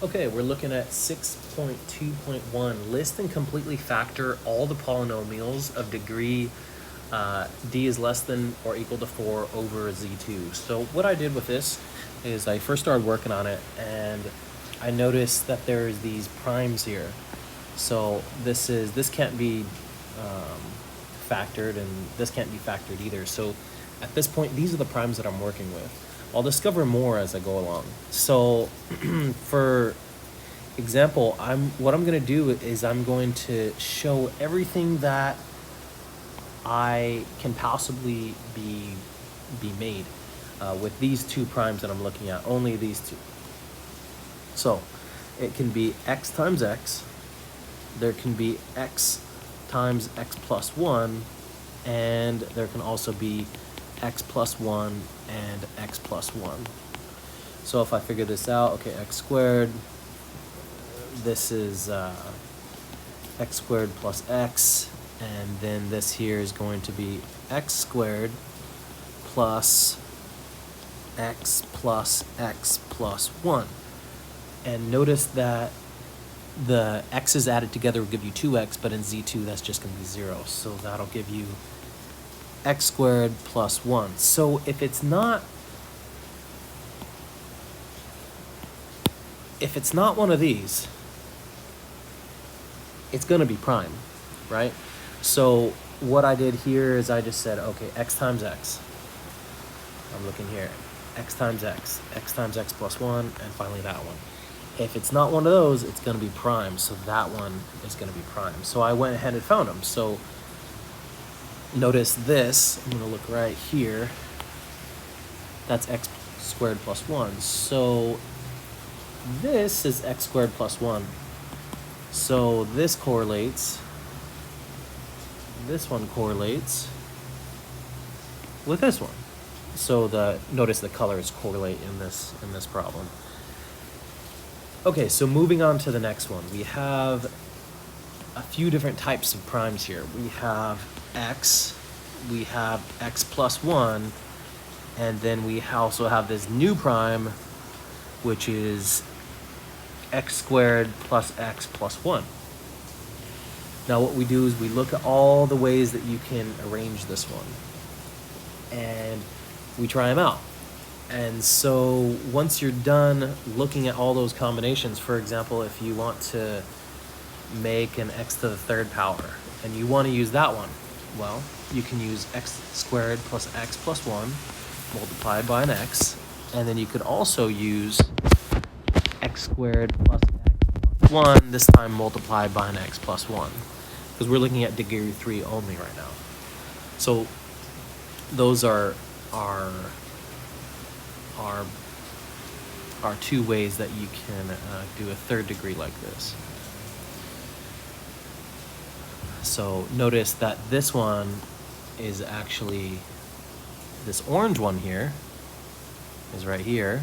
Okay, we're looking at 6.2.1. List and completely factor all the polynomials of degree d is less than or equal to 4 over z2. So what I did with this is I first started working on it, and I noticed that there's these primes here. So this can't be factored, and this can't be factored either. So at this point, these are the primes that I'm working with. I'll discover more as I go along. So for example, what I'm going to do is I'm going to show everything that I can possibly be made with these two primes that I'm looking at, only these two. So it can be x times x, there can be x times x plus 1, and there can also be x plus 1 and x plus 1. So if I figure this out, okay, x squared, this is x squared plus x, and then this here is going to be x squared plus x plus 1. And notice that the x's added together will give you 2x, but in z2 that's just going to be 0. So that'll give you x squared plus 1. So if it's not one of these, it's going to be prime, right? So what I did here is I just said, okay, x times x. I'm looking here, x times x plus 1, and finally that one. If it's not one of those, it's going to be prime, so that one is going to be prime. So I went ahead and found them. So notice this, I'm going to look right here, that's x squared plus 1. So this is x squared plus 1. So this correlates, this one correlates with this one. So notice the colors correlate in this problem. Okay, so moving on to the next one, we have a few different types of primes here. We have x plus 1, and then we also have this new prime, which is x squared plus x plus 1. Now what we do is we look at all the ways that you can arrange this one, and we try them out. And so once you're done looking at all those combinations, for example, if you want to make an x to the third power and you want to use that one, well, you can use x squared plus x plus 1 multiplied by an x, and then you could also use x squared plus x plus 1, this time multiplied by an x plus 1, because we're looking at degree 3 only right now. So those are two ways that you can do a third degree like this. So notice that this one is actually, this orange one here is right here,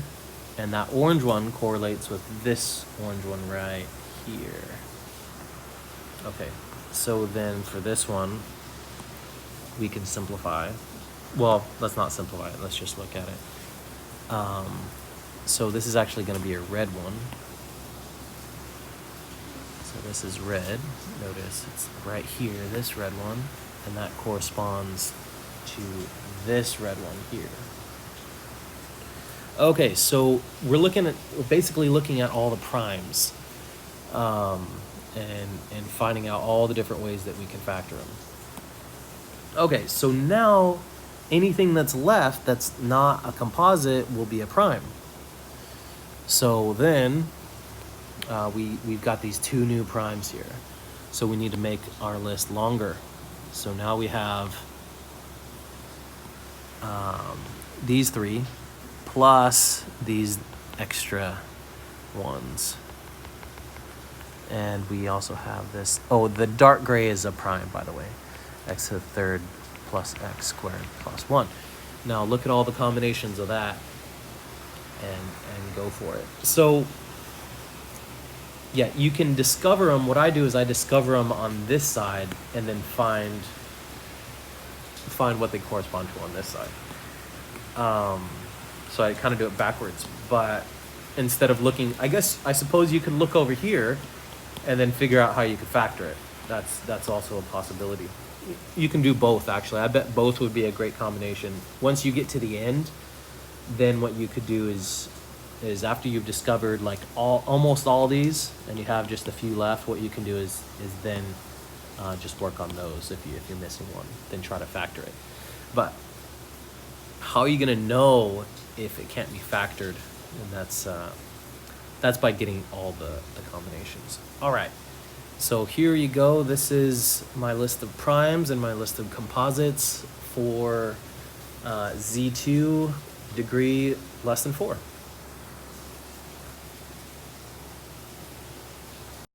and that orange one correlates with this orange one right here. Okay, so then for this one, we can simplify. Well, let's not simplify it, let's just look at it. So this is actually going to be a red one. So this is red. Notice it's right here, this red one, and that corresponds to this red one here. Okay, so we're basically looking at all the primes, and finding out all the different ways that we can factor them. Okay, so now anything that's left that's not a composite will be a prime. So then we've got these two new primes here. So we need to make our list longer. So now we have these three plus these extra ones. And we also have this, oh, the dark gray is a prime, by the way. X to the third plus x squared plus 1. Now look at all the combinations of that and go for it. So yeah, you can discover them. What I do is I discover them on this side and then find what they correspond to on this side. So I kind of do it backwards, but instead of looking, I suppose you could look over here and then figure out how you could factor it. That's also a possibility. You can do both, actually. I bet both would be a great combination. Once you get to the end, then what you could do is after you've discovered like almost all these and you have just a few left, what you can do is then just work on those. If you're missing one, then try to factor it. But how are you gonna know if it can't be factored? And that's by getting all the combinations. All right, so here you go. This is my list of primes and my list of composites for Z2 degree less than 4.